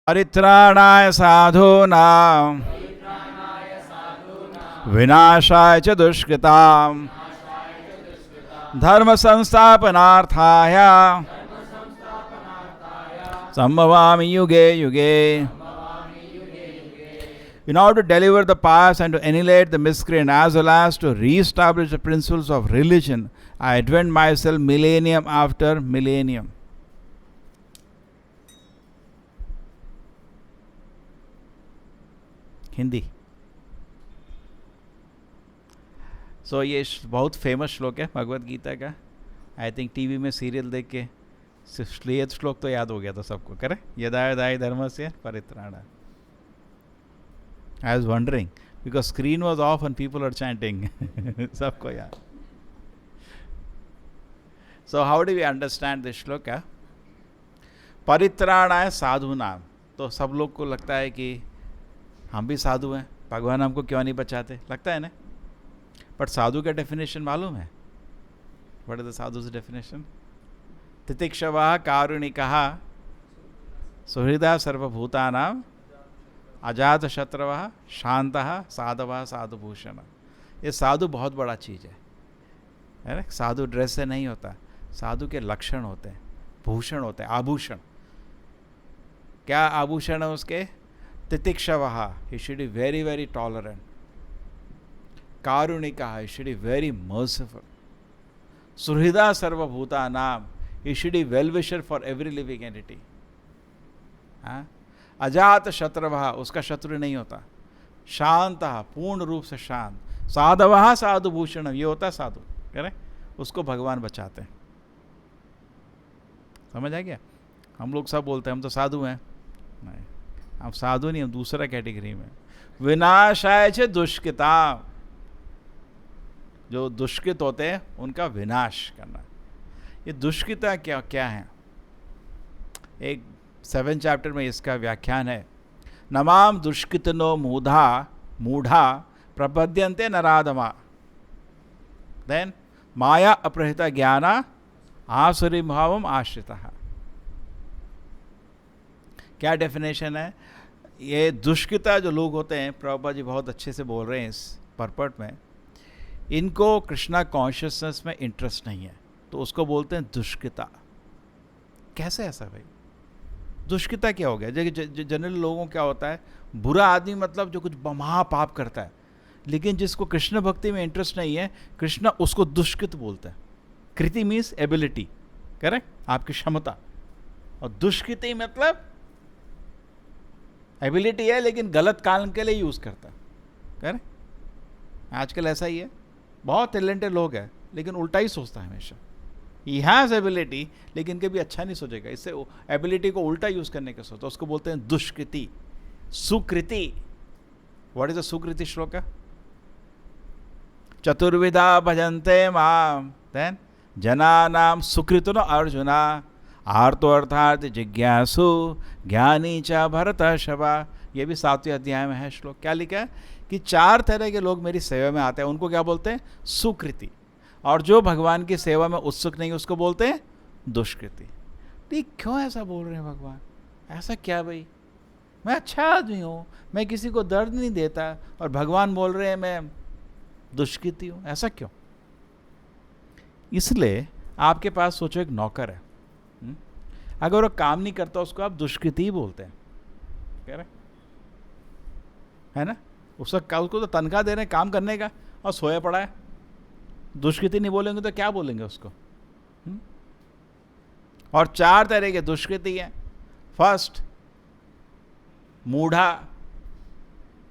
परित्राणाय साधूनां विनाशाय च दुष्कृतां धर्म संस्थापनार्थाय संभवामि युगे युगे. In order to deliver the pious and to annihilate the miscreant, as well as to re-establish the principles of religion, I advent myself millennium after millennium. Hindi. सो ये बहुत फेमस श्लोक है भगवत गीता का. आई थिंक टीवी में सीरियल देख के ये श्लोक तो याद हो गया था सबको. करे यदा यदा धर्मस्य परित्राणाय. I was wondering because screen was off and people are chanting. सबको याद. So how do we understand this shloka? परित्राणाय साधूनाम. तो सब लोग को लगता है कि हम भी साधु हैं, भगवान हमको क्यों नहीं बचाते, लगता है ना. बट साधु का डेफिनेशन मालूम है. What is the sadhu's definition? तितिक्षवः कारुणिकः सुहृदः सर्वभूतानां अजात शत्रवः शांतः साधवः साधुभूषण. ये साधु बहुत बड़ा चीज़ है ना. साधु ड्रेस से नहीं होता, साधु के लक्षण होते हैं, भूषण होते हैं, आभूषण. क्या आभूषण है उसके? तितिक्षवः, he should be very very tolerant. कारुणिकः, he should be very merciful. सुहृदः सर्वभूतानां, he should be well wisher for every living entity. हाँ. अजात शत्रवः, उसका शत्रु नहीं होता. शांतः, पूर्ण रूप से शांत. साधवः साधुभूषण, ये होता है साधु. कह उसको भगवान बचाते हैं. समझ आ गया? हम लोग सब बोलते हैं हम तो साधु हैं. नहीं, हम साधु नहीं, हम दूसरा कैटेगरी में. विनाशाय च दुष्कृतां, जो दुष्कृत होते हैं उनका विनाश करना. ये दुष्कृता क्या क्या है? एक 7 चैप्टर में इसका व्याख्यान है. नमाम दुष्कृतनो मूढ़ा प्रपद्यन्ते नराधमा. देन माया अपहृता ज्ञाना आसुरी भावम आश्रितः. क्या डेफिनेशन है? ये दुष्कृता जो लोग होते हैं, प्रभुपाद जी बहुत अच्छे से बोल रहे हैं इस परपट में, इनको कृष्णा कॉन्शियसनेस में इंटरेस्ट नहीं है, तो उसको बोलते हैं दुष्कृता. कैसे ऐसा भाई? दुष्कृता क्या हो गया? जनरल लोगों क्या होता है, बुरा आदमी मतलब जो कुछ महापाप करता है, लेकिन जिसको कृष्ण भक्ति में इंटरेस्ट नहीं है, कृष्ण उसको दुष्कृत बोलता है. कृति मीन्स एबिलिटी, करेक्ट, आपकी क्षमता. और दुष्कृति मतलब एबिलिटी है लेकिन गलत काम के लिए यूज करता है. करेक्ट. आजकल ऐसा ही है, बहुत टैलेंटेड लोग हैं लेकिन उल्टा ही सोचता है हमेशा. ही हैज़ एबिलिटी लेकिन कभी अच्छा नहीं सोचेगा, इससे एबिलिटी को उल्टा यूज करने का सोचता, उसको बोलते हैं दुष्कृति. सुकृति, व्हाट इज द सुकृति श्लोक? चतुर्विधा भजन्ते माम देन जनानाम सुकृतो अर्जुना आर्तो अर्थात जिज्ञासु ज्ञानी च भरतर्षभा. ये भी 7वें अध्याय में है श्लोक. क्या लिखा है कि 4 तरह के लोग मेरी सेवा में आते हैं, उनको क्या बोलते हैं? सुकृति. और जो भगवान की सेवा में उत्सुक नहीं उसको बोलते हैं दुष्कृति. ठीक, क्यों ऐसा बोल रहे हैं भगवान? ऐसा क्या भाई? मैं अच्छा आदमी हूँ, मैं किसी को दर्द नहीं देता, और भगवान बोल रहे हैं मैं दुष्कृति हूँ. ऐसा क्यों? इसलिए आपके पास सोचो एक नौकर है, अगर वो काम नहीं करता उसको आप दुष्कृति ही बोलते हैं. कह रहे है ना? उसको तो तनख्वाह दे रहे हैं काम करने का और सोया पड़ा है. दुष्कृति नहीं बोलेंगे तो क्या बोलेंगे उसको? और 4 तरह के दुष्कृति हैं. फर्स्ट, मूढ़ा.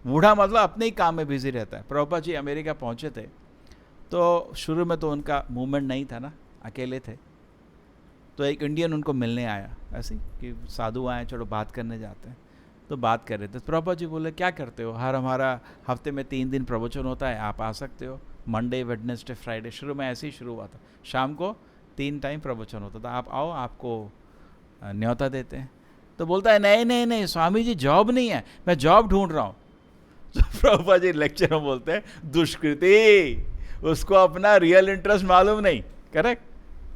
मूढ़ा मतलब अपने ही काम में बिजी रहता है. प्रभुपाद जी अमेरिका पहुंचे थे तो शुरू में तो उनका मूवमेंट नहीं था ना, अकेले थे. तो एक इंडियन उनको मिलने आया, ऐसे कि साधु आए, चलो बात करने जाते हैं. तो बात कर रहे थे. प्रभुपाद जी बोले क्या करते हो? हमारा हफ्ते में 3 दिन प्रवचन होता है, आप आ सकते हो. Monday, Wednesday, Friday. शुरू में ऐसे ही शुरू हुआ था. शाम को 3 टाइम प्रवचन होता था, आप आओ, आपको न्योता देते हैं. तो बोलता है नहीं नहीं नहीं स्वामी जी, जॉब नहीं है, मैं जॉब ढूंढ रहा हूँ. तो प्रभुपाद जी लेक्चर में बोलते हैं दुष्कृति, उसको अपना रियल इंटरेस्ट मालूम नहीं. करेक्ट.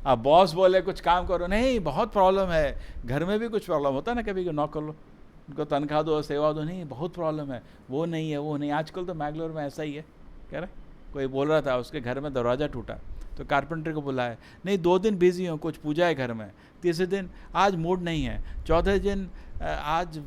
अब बॉस बोले कुछ काम करो, नहीं बहुत प्रॉब्लम है, घर में भी कुछ प्रॉब्लम होता है ना, कभी नौ कर लो. उनको तनख्वाह दो, सेवा दो, नहीं बहुत प्रॉब्लम है, वो नहीं है, वो नहीं। आजकल तो मैंगलोर में ऐसा ही है। कह रहे कोई बोल रहा था उसके घर में दरवाज़ा टूटा, तो कारपेंटर को बुलाया, नहीं 2 दिन बिजी हूँ, कुछ पूजा है घर में, तीसरे दिन आज मूड नहीं है, चौथे दिन आज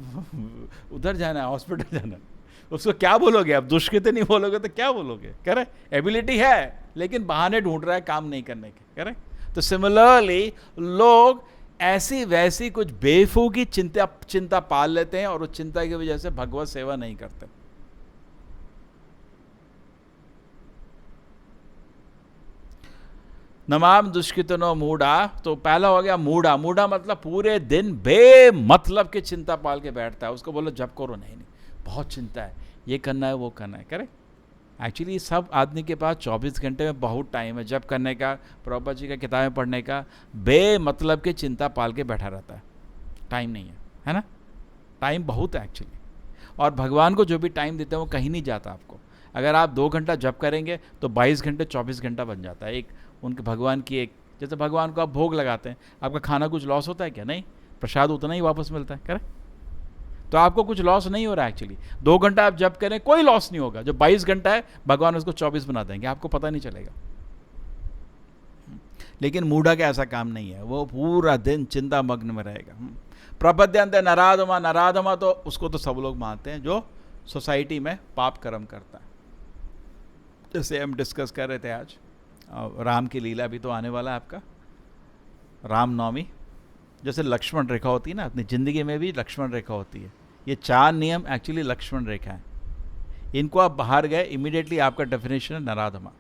उधर जाना है, हॉस्पिटल जाना है। उसको क्या बोलोगे? अब दुष्कृत्य नहीं बोलोगे तो क्या बोलोगे? कह रहे एबिलिटी है लेकिन बहाने ढूंढ रहा है काम नहीं करने के। कह रहे तो सिमिलरली लोग ऐसी वैसी कुछ बेफूकी चिंता पाल लेते हैं और उस चिंता की वजह से भगवत सेवा नहीं करते। नमाम दुष्कृतनो मूढ़ा, तो पहला हो गया मूढ़ा। मूढ़ा मतलब पूरे दिन बेमतलब की चिंता पाल के बैठता है। उसको बोलो जब करो, नहीं बहुत चिंता है, ये करना है वो करना है। करेक्ट? एक्चुअली सब आदमी के पास 24 घंटे में बहुत टाइम है जब करने का, प्रभुपाद जी का किताबें पढ़ने का, बेमतलब की चिंता पाल के बैठा रहता है, टाइम नहीं है ना? टाइम बहुत है एक्चुअली। और भगवान को जो भी टाइम देते हैं वो कहीं नहीं जाता आपको। अगर आप 2 घंटा जप करेंगे तो 22 घंटे 24 घंटा बन जाता है। एक उनके भगवान की एक, जैसे भगवान को आप भोग लगाते हैं, आपका खाना कुछ लॉस होता है क्या? नहीं, प्रसाद उतना ही वापस मिलता है। करेक्ट? तो आपको कुछ लॉस नहीं हो रहा है एक्चुअली। 2 घंटा आप जप करें कोई लॉस नहीं होगा। जो 22 घंटा है भगवान उसको 24 बना देंगे, आपको पता नहीं चलेगा। लेकिन मूढ़ा का ऐसा काम नहीं है, वो पूरा दिन चिंता मग्न में रहेगा। प्रपद्यंते नराधमा, नराधमा तो उसको तो सब लोग मानते हैं जो सोसाइटी में पाप कर्म करता है। जैसे हम डिस्कस कर रहे थे आज, राम की लीला भी तो आने वाला है आपका, रामनवमी। जैसे लक्ष्मण रेखा होती है ना, अपनी ज़िंदगी में भी लक्ष्मण रेखा होती है। ये 4 नियम एक्चुअली लक्ष्मण रेखा है। इनको आप बाहर गए इमीडिएटली आपका डेफिनेशन है नराधमा,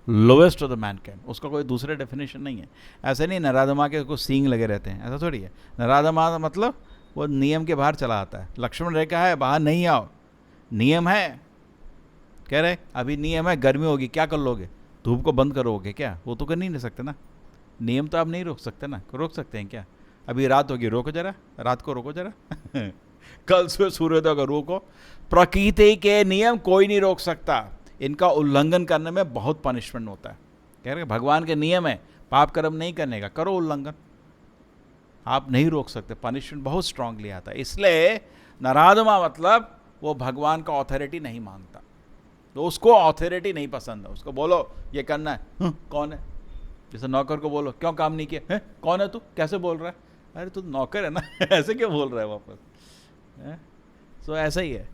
लोएस्ट ऑफ द मैनकाइंड। उसका कोई दूसरा डेफिनेशन नहीं है। ऐसे नहीं नराधमा के कुछ सींग लगे रहते हैं, ऐसा थोड़ी है। नराधमा मतलब वो नियम के बाहर चला आता है। लक्ष्मण रेखा है, बाहर नहीं आओ, नियम है। कह रहे अभी नियम है, गर्मी होगी, क्या कर लोगे? धूप को बंद करोगे क्या? वो तो कर नहीं सकते ना। नियम तो आप नहीं रोक सकते ना। रोक सकते हैं क्या? अभी रात होगी, रोको जरा, रात को रोको जरा कल सुबह सूर्योदय को रोको। प्रकृति के नियम कोई नहीं रोक सकता। इनका उल्लंघन करने में बहुत पनिशमेंट होता है। कह रहे भगवान के नियम है पाप कर्म नहीं करने का, करो उल्लंघन, आप नहीं रोक सकते। पनिशमेंट बहुत स्ट्रांगली आता है। इसलिए नराधमा मतलब वो भगवान का ऑथोरिटी नहीं मानता, तो उसको ऑथोरिटी नहीं पसंद है। उसको बोलो ये करना है, कौन है? जैसे नौकर को बोलो क्यों काम नहीं किया, कौन है तू, कैसे बोल रहा है? अरे तू नौकर है ना ऐसे क्यों बोल रहा है वापस? सो ऐसा ही है।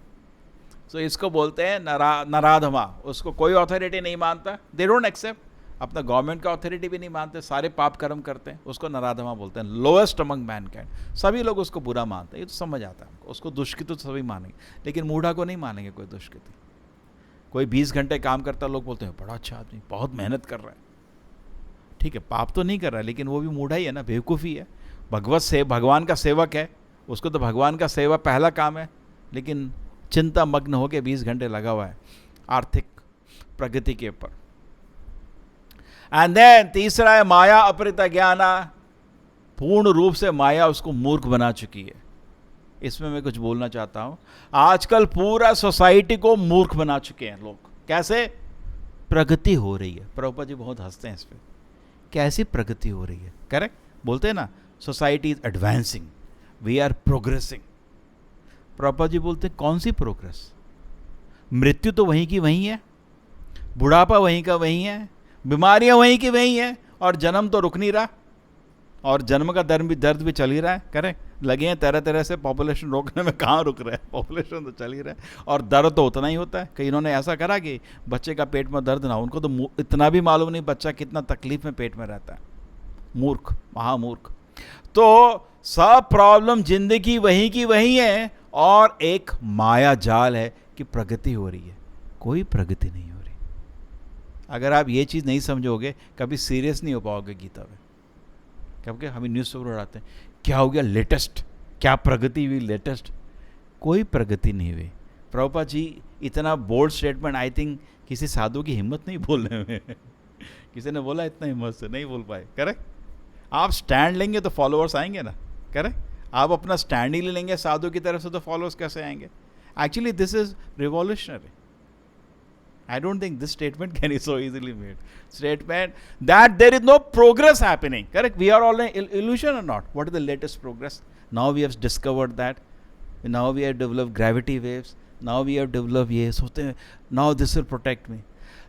सो इसको बोलते हैं नराधमा। उसको कोई ऑथोरिटी नहीं मानता, दे डोंट एक्सेप्ट, अपना गवर्नमेंट का ऑथोरिटी भी नहीं मानते, सारे पाप कर्म करते हैं, उसको नराधमा बोलते हैं। Lowest among Mankind. सभी लोग उसको बुरा मानते हैं, ये तो समझ आता है हमको। उसको दुष्कृत तो सभी मानेंगे, लेकिन मूढ़ा को नहीं मानेंगे कोई दुष्कृत। कोई 20 घंटे काम करता, लोग बोलते हैं बड़ा अच्छा आदमी, बहुत मेहनत कर रहा है। ठीक है, पाप तो नहीं कर रहा है, लेकिन वो भी मूढ़ा ही है ना, बेवकूफ़ी है। भगवान का सेवक है, उसको तो भगवान का सेवा पहला काम है, लेकिन चिंता मग्न होकर 20 घंटे लगा हुआ है आर्थिक प्रगति के ऊपर। एंड देन तीसरा है माया अपरिता ज्ञाना। पूर्ण रूप से माया उसको मूर्ख बना चुकी है। इसमें मैं कुछ बोलना चाहता हूं। आजकल पूरा सोसाइटी को मूर्ख बना चुके हैं लोग। कैसे? प्रगति हो रही है। प्रभुपाद जी बहुत हंसते हैं इस पर, कैसी प्रगति हो रही है? करेक्ट बोलते हैं ना, society is advancing, we are progressing. Prabhupada ji बोलते हैं कौन सी प्रोग्रेस? मृत्यु तो वहीं की वहीं है, बुढ़ापा वहीं का वहीं है, बीमारियां वहीं की वहीं है, और जन्म तो रुक नहीं रहा, और जन्म का दर्द भी चल ही रहा है। करेक्ट, लगे हैं तरह तरह से पॉपुलेशन रोकने में, कहाँ रुक रहा है? पॉपुलेशन तो चल ही रहा है, और दर्द तो उतना ही होता है। कई इन्होंने ऐसा करा कि बच्चे का पेट में दर्द ना हो, उनको तो इतना भी मालूम नहीं बच्चा कितना तकलीफ में पेट में रहता है। मूर्ख, महामूर्ख। तो सब प्रॉब्लम जिंदगी वहीं की वहीं है, और एक माया जाल है कि प्रगति हो रही है। कोई प्रगति नहीं हो रही। अगर आप ये चीज़ नहीं समझोगे, कभी सीरियस नहीं हो पाओगे गीता में। क्योंकि हमें न्यूज़पेपर उड़ाते हैं, क्या हो गया लेटेस्ट, क्या प्रगति हुई लेटेस्ट? कोई प्रगति नहीं हुई। प्रभुपाद जी इतना बोल्ड स्टेटमेंट आई थिंक किसी साधु की हिम्मत नहीं बोलने में किसी ने बोला इतना हिम्मत से नहीं बोल पाए। करेक्ट? आप स्टैंड लेंगे तो फॉलोअर्स आएंगे ना। करेक्ट? आप अपना स्टैंड ही ले लेंगे साधु की तरफ से तो फॉलोअर्स कैसे आएंगे? Actually this is revolutionary. I don't think this statement can be so easily made. Statement that there is no progress happening. Correct? We are all in illusion or not? What is the latest progress? Now we have discovered that Now we have developed gravity waves. Now we have developed ये सोचते हैं now this will protect me.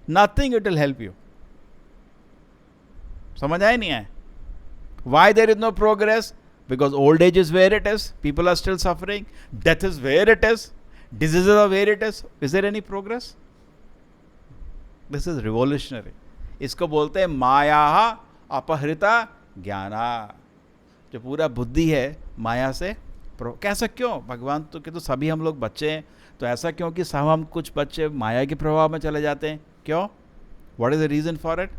Nothing it will help you. समझ आए नहीं आए? Why there is no progress? Because old age is where it is. People are still suffering. Death is where it is. Diseases are where it is. Is there any progress? This is revolutionary. इसको बोलते हैं माया अपहृता ज्ञाना. जो पूरा बुद्धि है माया से कैसा क्यों? भगवान तो सभी हम लोग बच्चे हैं, तो ऐसा क्यों कि सब हम कुछ बच्चे माया के प्रभाव में चले जाते हैं? क्यों? What is the reason for it?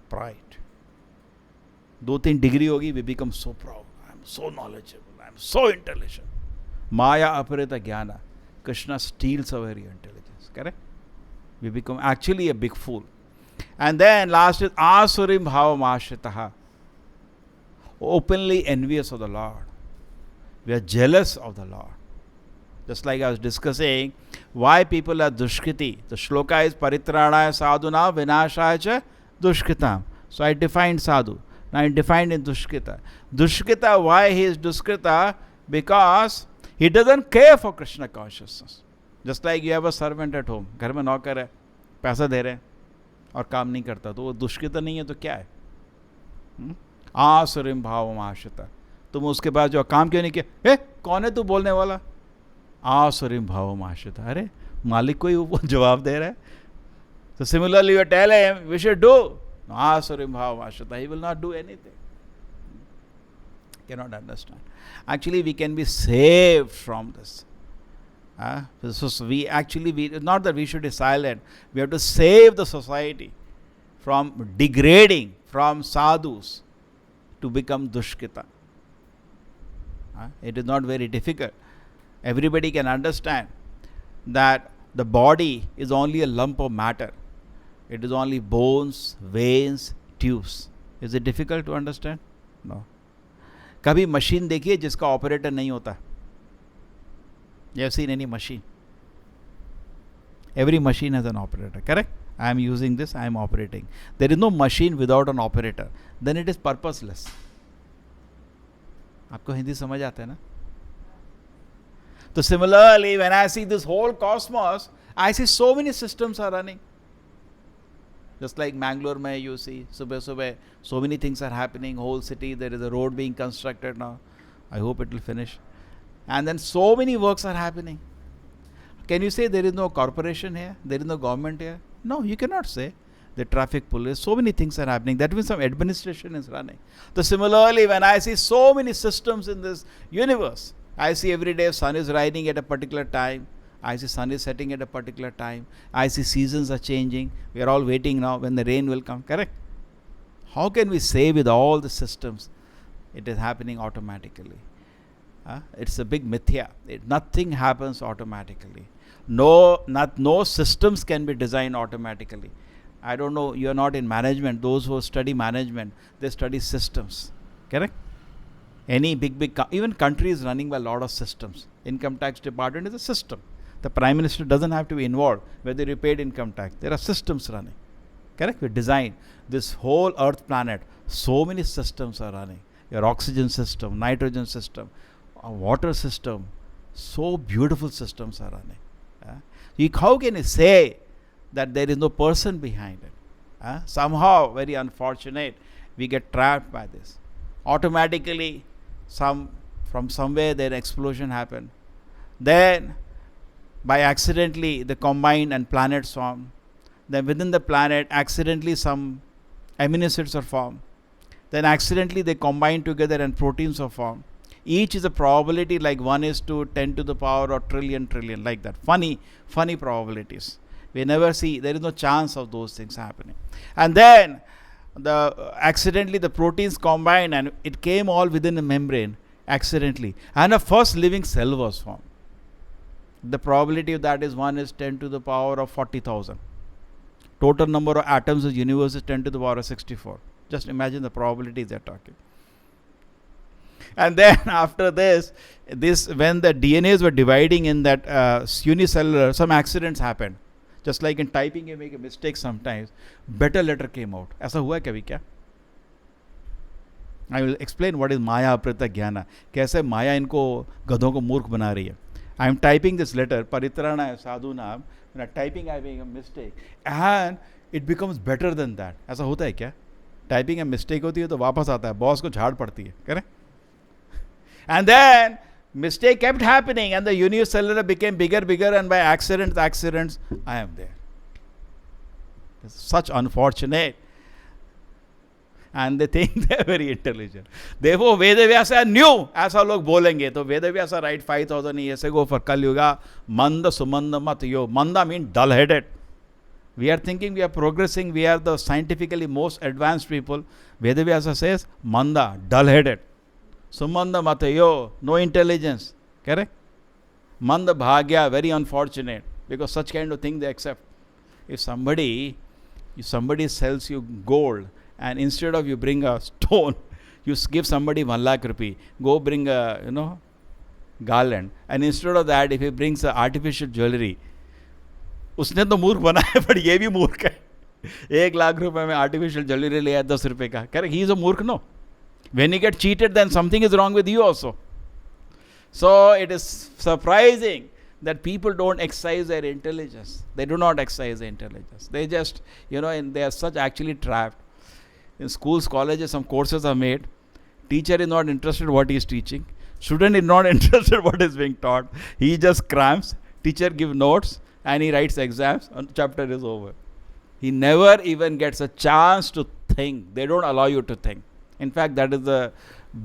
Pride. 2-3 degree होगी, we become so proud, I am so knowledgeable, I am so intelligent. माया अपहृता ज्ञाना. Krishna steals our very intelligence. Correct? We become actually a big fool. And then last is asurim bhavam ashritaha. Openly envious of the Lord. We are jealous of the Lord. Just like I was discussing, why people are dushkriti. The shloka is paritranaya sadhuna vinashaya cha dushkritam. So I defined sadhu. Now I defined in dushkrita. Dushkrita, why he is dushkrita? Because he doesn't care for Krishna consciousness. Just like you have a servant at home. घर में नौकर है, पैसा दे रहे हैं और काम नहीं करता, तो वो दुष्कृत नहीं है तो क्या है? आसुरिम भावम आश्रिता. तुम उसके पास जो काम क्यों नहीं किया? कौन है तू बोलने वाला? आसुरिम भावम आश्रिता. अरे मालिक को ही वो जवाब दे रहा है. So similarly you tell him we should do आसुरिम भावम आश्रिता. He will not do anything. Cannot understand. Actually we can be saved from this. So we not that we should be silent. We have to save the society from degrading from sadhus to become dushkita. It is not very difficult. Everybody can understand that the body is only a lump of matter. It is only bones, veins, tubes. Is it difficult to understand? No. कभी machine देखिए जिसका operator नहीं होता? You have seen any machine? Every machine has an operator, correct? I am using this, I am operating. There is no machine without an operator. Then it is purposeless. आपको हिंदी समझ आता है ना? So similarly, when I see this whole cosmos, I see so many systems are running. Just like Mangalore mein you see, subah, so many things are happening, whole city, there is a road being constructed now. I hope it will finish. And then so many works are happening. Can you say there is no corporation here? There is no government here? No, you cannot say. The traffic police, so many things are happening. That means some administration is running. So similarly, when I see so many systems in this universe, I see every day sun is rising at a particular time. I see sun is setting at a particular time. I see seasons are changing. We are all waiting now when the rain will come. Correct? How can we say with all the systems it is happening automatically? It's a big mithya. Nothing happens automatically. No systems can be designed automatically. I don't know, you are not in management. Those who study management, they study systems. Correct? Any big even country is running by a lot of systems. Income tax department is a system. The prime minister doesn't have to be involved whether you paid income tax. There are systems running. Correct? We design this whole earth planet. So many systems are running. Your oxygen system, nitrogen system, water system. So beautiful systems are running. How can you say that there is no person behind it? Somehow, very unfortunate, we get trapped by this. Automatically, from somewhere, there explosion happened. Then, by accidentally, the combine and planets form. Then within the planet, accidentally some amino acids are formed. Then accidentally they combine together and proteins are formed. Each is a probability like 1 is to 10 to the power or trillion, like that. Funny probabilities. We never see, there is no chance of those things happening. And then, accidentally the proteins combine and it came all within a membrane, accidentally. And a first living cell was formed. The probability of that is 1 is 10 to the power of 40,000. Total number of atoms in the universe is 10 to the power of 64. Just imagine the probabilities they are talking. And then after this when the DNAs were dividing in that unicellular, some accidents happened. Just like in typing, you make a mistake sometimes. Better letter came out. ऐसा हुआ कभी क्या? I will explain what is माया अप्रत्यक्ष ज्ञान, कैसे माया इनको गधों को मूर्ख बना रही है. I am typing this letter परित्राणाय साधूनाम, typing I make a mistake and it becomes better than that. ऐसा होता है क्या? टाइपिंग में मिस्टेक होती है तो वापस आता है, बॉस को झाड़ पड़ती है, करें. And then mistake kept happening and the unicellular became bigger and by accidents I am there. It's such unfortunate. And they think they are very intelligent. Therefore Vedavyasa knew, ऐसा लोग बोलेंगे तो Vedavyasa write 5000 years ago for Kali Yuga, manda sumanda mat yo. Manda means dull headed. We are thinking we are progressing, we are the scientifically most advanced people. Vedavyasa says manda, dull headed. Sumanda matayo, no intelligence. Correct? Manda bhagya, very unfortunate, because such kind of thing they accept. If somebody sells you gold and instead of you bring a stone, you give somebody 1 lakh rupee, go bring a garland, and instead of that if he brings a artificial jewelry, उसने तो मूर्ख बना है, but ये भी मूर्ख है. 1 लाख रुपए में आर्टिफिशियल ज्वेलरी लिया 10 रुपए का. करेक्ट? ही इज अ मूर्ख. No. When you get cheated, then something is wrong with you also. So it is surprising that people don't exercise their intelligence. They do not exercise their intelligence. They just, and they are such actually trapped. In schools, colleges, some courses are made. Teacher is not interested what he is teaching. Student is not interested what is being taught. He just crams. Teacher gives notes and he writes exams and chapter is over. He never even gets a chance to think. They don't allow you to think. In fact, that is the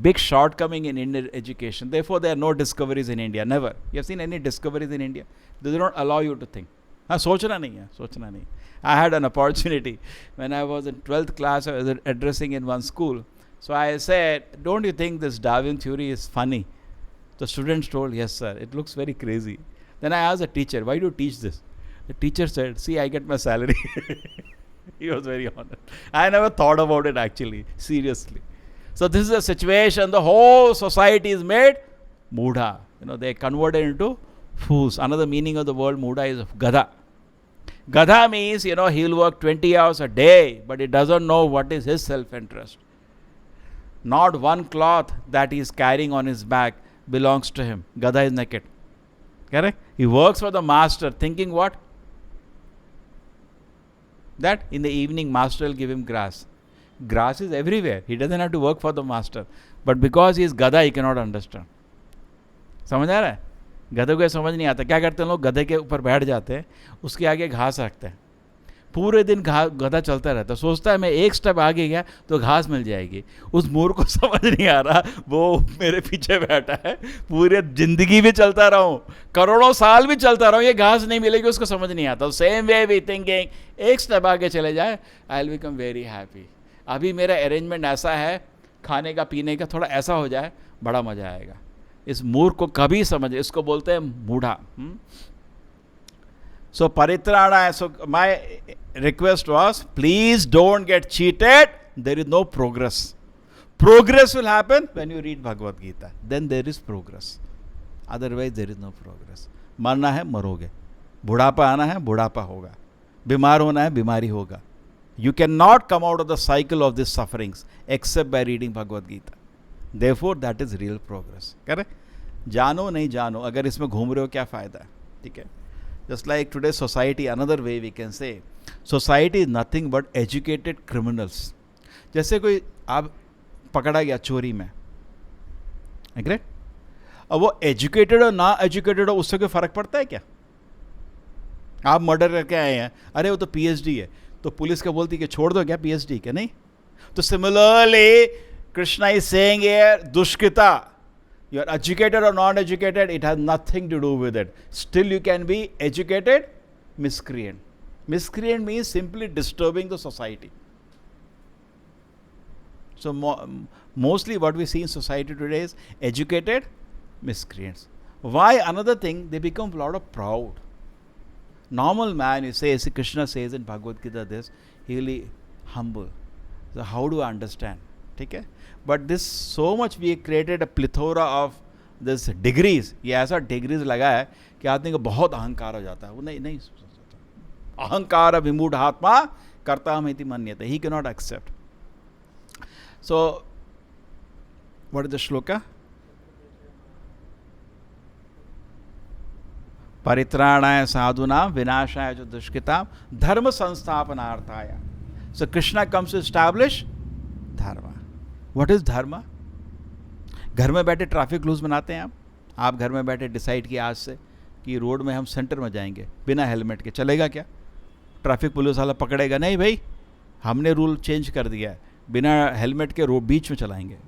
big shortcoming in Indian education. Therefore, there are no discoveries in India. Never. You have seen any discoveries in India? They do not allow you to think. सोचना नहीं है, सोचना नहीं. I had an opportunity when I was in 12th class. I was addressing in one school. So I said, "Don't you think this Darwin theory is funny?" The students told, "Yes, sir. It looks very crazy." Then I asked the teacher, "Why do you teach this?" The teacher said, "See, I get my salary." He was very honest. I never thought about it actually, seriously. So this is a situation, the whole society is made mudha. They converted into fools. Another meaning of the word mudha is gadha. Gadha means, he'll work 20 hours a day, but he doesn't know what is his self-interest. Not one cloth that he is carrying on his back belongs to him. Gadha is naked. Correct? He works for the master thinking what? That in the evening master will give him grass. Grass is everywhere. He doesn't have to work for the master. But because he is Gada, he cannot understand. समझ आ रहा है? गधे को समझ नहीं आता. क्या करते हैं लोग? गधे के ऊपर बैठ जाते हैं, उसके आगे घास रखते हैं. पूरे दिन गधा चलता रहता, सोचता है मैं एक स्टेप आगे गया तो घास मिल जाएगी. उस मूर्ख को समझ नहीं आ रहा, वो मेरे पीछे बैठा है, पूरे जिंदगी भी चलता रहा हूँ, करोड़ों साल भी चलता रहा हूँ, ये घास नहीं मिलेगी, उसको समझ नहीं आता. सेम वे वी थिंकिंग, एक स्टेप आगे चले जाए, I will become very happy. अभी मेरा अरेंजमेंट ऐसा है, खाने का पीने का थोड़ा ऐसा हो जाए, बड़ा मजा आएगा. इस मूर्ख को कभी समझ, इसको बोलते हैं मूढ़ा. So Paritrana, so my request was, please don't get cheated. There is no progress. Progress will happen when you read Bhagavad Gita. Then there is progress. Otherwise there is no progress. मरना है मरोगे, बुढ़ापा आना है बुढ़ापा होगा, बीमार होना है बीमारी होगा. You cannot come out of the cycle of these sufferings except by reading Bhagavad Gita. Therefore that is real progress. Correct? जानो नहीं जानो, अगर इसमें घूम रहे हो क्या फायदा है. ठीक है. Just like today's society, another way we can say, society is nothing but educated criminals. जैसे कोई आप पकड़ा गया चोरी में, करेक्ट? अब वो एजुकेटेड और ना एजुकेटेड हो, उससे कोई फर्क पड़ता है क्या? आप मर्डर करके आए हैं, अरे वो तो पीएचडी है, तो पुलिस क्या बोलती है कि छोड़ दो क्या पीएचडी के? नहीं. तो similarly Krishna is saying here, दुष्कृता, you are educated or non-educated, it has nothing to do with it. Still you can be educated miscreant. Miscreant means simply disturbing the society. So mostly what we see in society today is educated miscreants. Why? Another thing, they become a lot of proud. Normal man, you say, as Krishna says in Bhagavad Gita this, he will be humble. So how do I understand? Okay? But this, so much we created a plethora of this degrees. ये ऐसा degrees लगा है कि आदमी को बहुत अहंकार हो जाता है. वो नहीं अहंकार विमूढ़ आत्मा कर्ता हमेति मन्यते. He cannot accept. So what is the shloka? परित्राणाय साधुनां विनाशाय च दुष्कृतां धर्म संस्थापनार्थाय. So Krishna comes to establish dharma. What is dharma? घर में बैठे ट्रैफिक रूल्स बनाते हैं आप घर में बैठे डिसाइड किया आज से कि रोड में हम सेंटर में जाएंगे बिना हेलमेट के, चलेगा क्या? ट्रैफिक पुलिस वाला पकड़ेगा? नहीं भाई, हमने रूल चेंज कर दिया है, बिना हेलमेट के रोड बीच में चलाएंगे.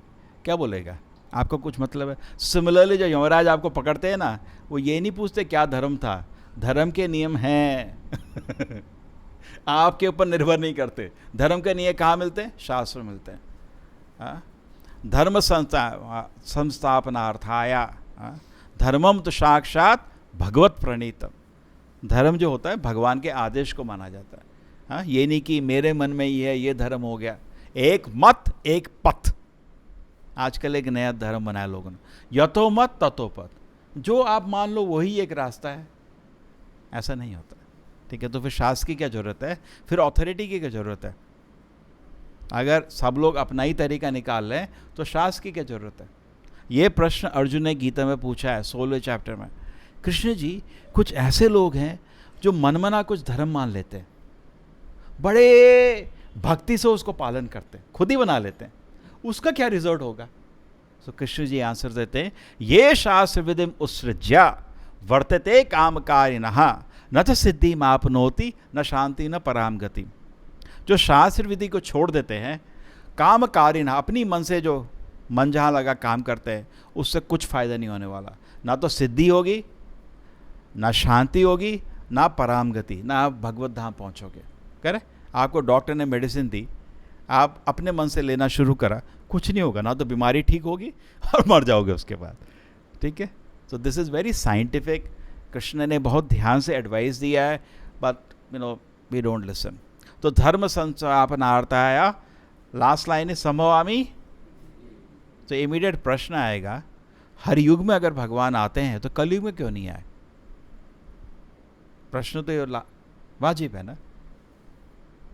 क्या बोलेगा? आपको कुछ मतलब है? सिमिलरली जो यमराज आपको पकड़ते हैं ना, वो ये नहीं पूछते क्या धर्म था, धर्म के नियम हैं. आपके ऊपर निर्भर नहीं करते. धर्म के नियम कहाँ मिलते हैं? शास्त्र में मिलते हैं. धर्म संस्थापनार्थाया. धर्मम तो साक्षात भगवत प्रणीतम. धर्म जो होता है भगवान के आदेश को माना जाता है. हाँ, ये नहीं कि मेरे मन में ये ये धर्म हो गया. एक मत एक पथ. आजकल एक नया धर्म बनाया लोगों ने, यथो मत तथो पथ. जो आप मान लो वही एक रास्ता है. ऐसा नहीं होता. ठीक है, तो फिर शास्त्र की क्या जरूरत है? फिर अथॉरिटी की क्या जरूरत है? अगर सब लोग अपना ही तरीका निकाल लें तो शास्त्र की क्या जरूरत है? ये प्रश्न अर्जुन ने गीता में पूछा है 16वें चैप्टर में. कृष्ण जी, कुछ ऐसे लोग हैं जो मनमना कुछ धर्म मान लेते हैं, बड़े भक्ति से उसको पालन करते हैं, खुद ही बना लेते हैं, उसका क्या रिजल्ट होगा? तो कृष्ण जी आंसर देते हैं, ये शास्त्र विधिम उत्सृज्या वर्तते कामकारिणः न तो सिद्धि मापनोति न शांति न पराम गति. जो शास्त्र विधि को छोड़ देते हैं, कामकारिणः अपनी मन से जो मन जहाँ लगा काम करते हैं, उससे कुछ फायदा नहीं होने वाला. ना तो सिद्धि होगी, ना शांति होगी, ना पराम गति, ना आप भगवत धाम पहुँचोगे. करे आपको डॉक्टर ने मेडिसिन दी, आप अपने मन से लेना शुरू करा, कुछ नहीं होगा. ना तो बीमारी ठीक होगी और मर जाओगे उसके बाद. ठीक है, so this is very scientific. Krishna ने बहुत ध्यान से एडवाइस दिया है, बट वी डोंट लिसन. तो धर्म संस्थापनार्थाय, लास्ट लाइन है संभवामि. तो इमीडिएट प्रश्न आएगा, हर युग में अगर भगवान आते हैं तो कलयुग में क्यों नहीं आए? प्रश्न तो वाजिब है ना.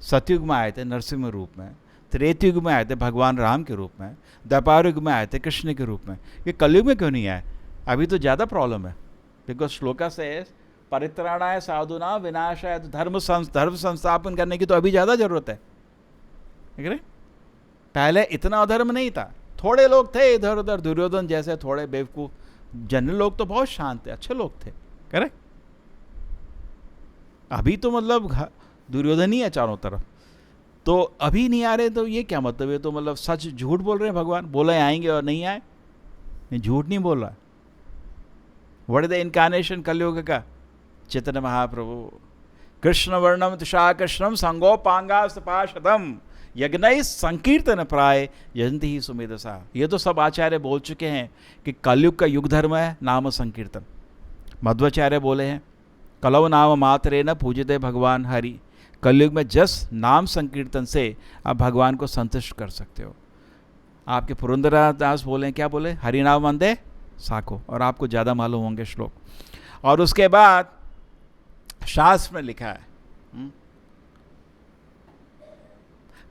सतयुग में आए थे नरसिंह रूप में, त्रेतयुग में आए थे भगवान राम के रूप में, द्वापर युग में आए थे कृष्ण के रूप में. ये कलयुग में क्यों नहीं आए? अभी तो ज़्यादा प्रॉब्लम है. बिकॉज श्लोका से परित्राणाय साधुना विनाशाय, धर्म संस्थापन करने की तो अभी ज़्यादा जरूरत है. ठीक है, पहले इतना अधर्म नहीं था. थोड़े लोग थे इधर उधर, दुर्योधन जैसे थोड़े बेवकूफ़. जनरल लोग तो बहुत शांत थे, अच्छे लोग थे. करेक्ट. अभी तो मतलब दुर्योधन ही है चारों तरफ. तो अभी नहीं आ रहे तो ये क्या मतलब है? तो मतलब सच झूठ बोल रहे हैं भगवान. बोले आएंगे और नहीं आए. झूठ नहीं बोल रहा. व्हाट इज द इनकार्नेशन कलयुग का? चैतन्य महाप्रभु. कृष्ण वर्णम तुषा कृष्णम संगोपांगास्पाशदम यज्ञ संकीर्तन प्राय यजंती ही सुमेधसा. ये तो सब आचार्य बोल चुके हैं कि कलयुग का युग धर्म है नाम संकीर्तन. मध्वाचार्य बोले हैं, कलव नाम मात्रे न पूजिते भगवान हरि. कलयुग में जस्ट नाम संकीर्तन से आप भगवान को संतुष्ट कर सकते हो. आपके पुरंदरदास बोले, क्या बोले? हरि नाम वंदे साको. और आपको ज़्यादा मालूम होंगे श्लोक. और उसके बाद शास्त्र में लिखा है,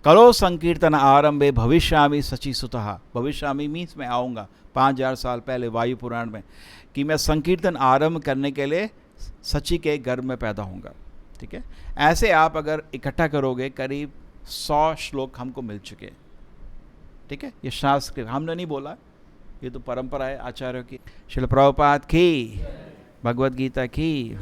करो संकीर्तन आरंभे भविष्यामि सची सुतः. भविष्यामि मीन्स मैं आऊँगा 5000 साल पहले वायु पुराण में, कि मैं संकीर्तन आरंभ करने के लिए सची के गर्भ में पैदा होऊंगा. ठीक है, ऐसे आप अगर इकट्ठा करोगे करीब 100 श्लोक हमको मिल चुके हैं. ठीक है, ये शास्त्र हमने नहीं बोला, ये तो परंपरा है आचार्यों की. श्रील प्रभुपाद की, भगवद गीता की.